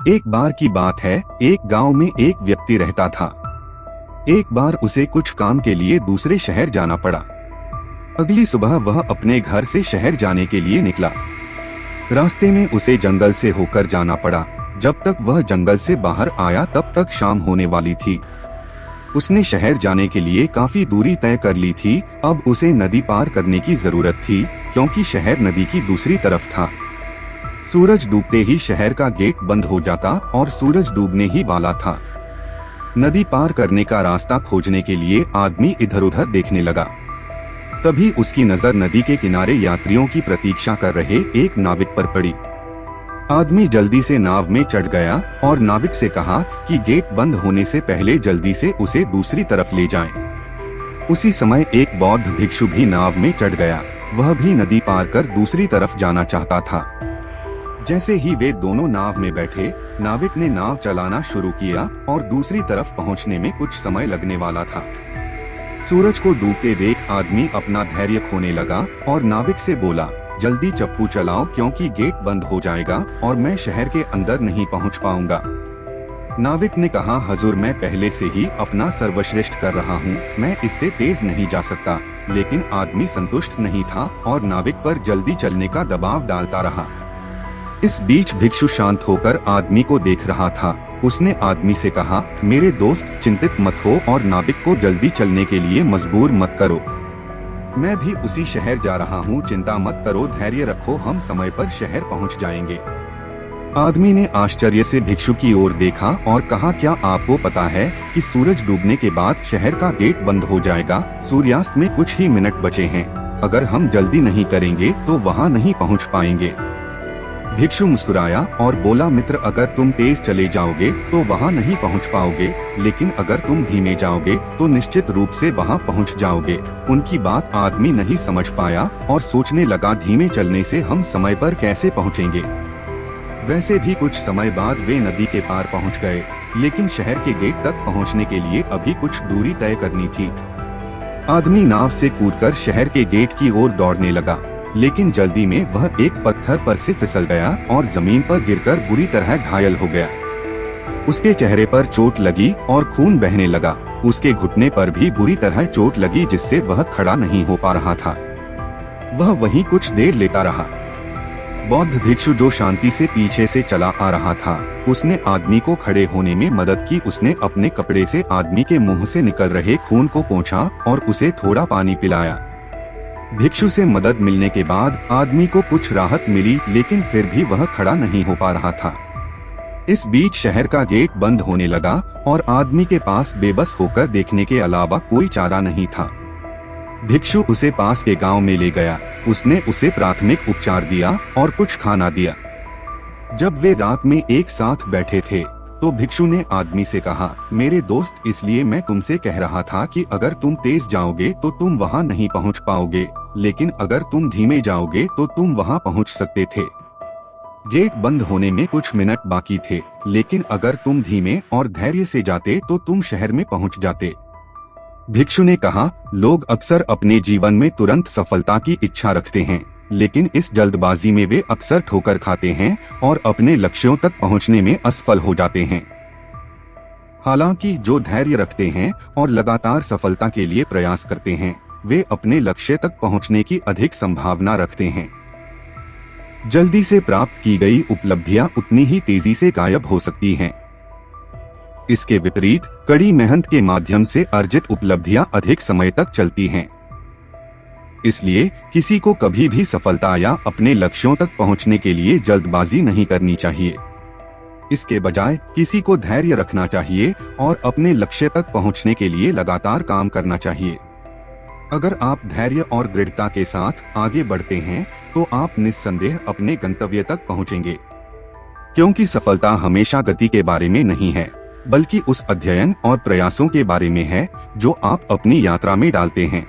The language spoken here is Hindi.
एक बार की बात है, एक गांव में एक व्यक्ति रहता था। एक बार उसे कुछ काम के लिए दूसरे शहर जाना पड़ा। अगली सुबह वह अपने घर से शहर जाने के लिए निकला। रास्ते में उसे जंगल से होकर जाना पड़ा। जब तक वह जंगल से बाहर आया तब तक शाम होने वाली थी। उसने शहर जाने के लिए काफी दूरी तय कर ली थी। अब उसे नदी पार करने की जरूरत थी, क्योंकि शहर नदी की दूसरी तरफ था। सूरज डूबते ही शहर का गेट बंद हो जाता और सूरज डूबने ही वाला था। नदी पार करने का रास्ता खोजने के लिए आदमी इधर उधर देखने लगा। तभी उसकी नजर नदी के किनारे यात्रियों की प्रतीक्षा कर रहे एक नाविक पर पड़ी। आदमी जल्दी से नाव में चढ़ गया और नाविक से कहा कि गेट बंद होने से पहले जल्दी से उसे दूसरी तरफ ले जाएं। उसी समय एक बौद्ध भिक्षु भी नाव में चढ़ गया। वह भी नदी पार कर दूसरी तरफ जाना चाहता था। जैसे ही वे दोनों नाव में बैठे, नाविक ने नाव चलाना शुरू किया और दूसरी तरफ पहुंचने में कुछ समय लगने वाला था। सूरज को डूबते देख आदमी अपना धैर्य खोने लगा और नाविक से बोला, जल्दी चप्पू चलाओ क्योंकि गेट बंद हो जाएगा और मैं शहर के अंदर नहीं पहुंच पाऊंगा। नाविक ने कहा, हजूर मैं पहले से ही अपना सर्वश्रेष्ठ कर रहा हूं, मैं इससे तेज नहीं जा सकता। लेकिन आदमी संतुष्ट नहीं था और नाविक पर जल्दी चलने का दबाव डालता रहा। इस बीच भिक्षु शांत होकर आदमी को देख रहा था। उसने आदमी से कहा, मेरे दोस्त चिंतित मत हो और नाविक को जल्दी चलने के लिए मजबूर मत करो। मैं भी उसी शहर जा रहा हूँ, चिंता मत करो, धैर्य रखो, हम समय पर शहर पहुँच जाएंगे। आदमी ने आश्चर्य से भिक्षु की ओर देखा और कहा, क्या आपको पता है कि सूरज डूबने के बाद शहर का गेट बंद हो जाएगा? सूर्यास्त में कुछ ही मिनट बचे हैं। अगर हम जल्दी नहीं करेंगे तो वहाँ नहीं पहुँच पाएंगे। भिक्षु मुस्कुराया और बोला, मित्र अगर तुम तेज चले जाओगे तो वहाँ नहीं पहुँच पाओगे, लेकिन अगर तुम धीमे जाओगे तो निश्चित रूप से वहाँ पहुँच जाओगे। उनकी बात आदमी नहीं समझ पाया और सोचने लगा, धीमे चलने से हम समय पर कैसे पहुँचेंगे। वैसे भी कुछ समय बाद वे नदी के पार पहुँच गए, लेकिन शहर के गेट तक पहुँचने के लिए अभी कुछ दूरी तय करनी थी। आदमी नाव से कूदकर शहर के गेट की ओर दौड़ने लगा, लेकिन जल्दी में वह एक पत्थर पर से फिसल गया और जमीन पर गिरकर बुरी तरह घायल हो गया। उसके चेहरे पर चोट लगी और खून बहने लगा। उसके घुटने पर भी बुरी तरह चोट लगी, जिससे वह खड़ा नहीं हो पा रहा था। वह वहीं कुछ देर लेटा रहा। बौद्ध भिक्षु जो शांति से पीछे से चला आ रहा था, उसने आदमी को खड़े होने में मदद की। उसने अपने कपड़े से आदमी के मुंह से निकल रहे खून को पोंछा और उसे थोड़ा पानी पिलाया। भिक्षु से मदद मिलने के बाद आदमी को कुछ राहत मिली, लेकिन फिर भी वह खड़ा नहीं हो पा रहा था। इस बीच शहर का गेट बंद होने लगा और आदमी के पास बेबस होकर देखने के अलावा कोई चारा नहीं था। भिक्षु उसे पास के गांव में ले गया। उसने उसे प्राथमिक उपचार दिया और कुछ खाना दिया। जब वे रात में एक साथ बैठे थे तो भिक्षु ने आदमी से कहा, मेरे दोस्त, इसलिए मैं तुमसे कह रहा था कि अगर तुम तेज जाओगे तो तुम वहाँ नहीं पहुँच पाओगे, लेकिन अगर तुम धीमे जाओगे तो तुम वहाँ पहुँच सकते थे। गेट बंद होने में कुछ मिनट बाकी थे, लेकिन अगर तुम धीमे और धैर्य से जाते तो तुम शहर में पहुँच जाते। भिक्षु ने कहा, लोग अक्सर अपने जीवन में तुरंत सफलता की इच्छा रखते हैं, लेकिन इस जल्दबाजी में वे अक्सर ठोकर खाते हैं और अपने लक्ष्यों तक पहुंचने में असफल हो जाते हैं। हालांकि जो धैर्य रखते हैं और लगातार सफलता के लिए प्रयास करते हैं, वे अपने लक्ष्य तक पहुंचने की अधिक संभावना रखते हैं। जल्दी से प्राप्त की गई उपलब्धियां उतनी ही तेजी से गायब हो सकती हैं। इसके विपरीत कड़ी मेहनत के माध्यम से अर्जित उपलब्धियां अधिक समय तक चलती हैं। इसलिए किसी को कभी भी सफलता या अपने लक्ष्यों तक पहुंचने के लिए जल्दबाजी नहीं करनी चाहिए। इसके बजाय किसी को धैर्य रखना चाहिए और अपने लक्ष्य तक पहुंचने के लिए लगातार काम करना चाहिए। अगर आप धैर्य और दृढ़ता के साथ आगे बढ़ते हैं तो आप निस्संदेह अपने गंतव्य तक पहुंचेंगे, क्योंकि सफलता हमेशा गति के बारे में नहीं है, बल्कि उस अध्ययन और प्रयासों के बारे में है जो आप अपनी यात्रा में डालते हैं।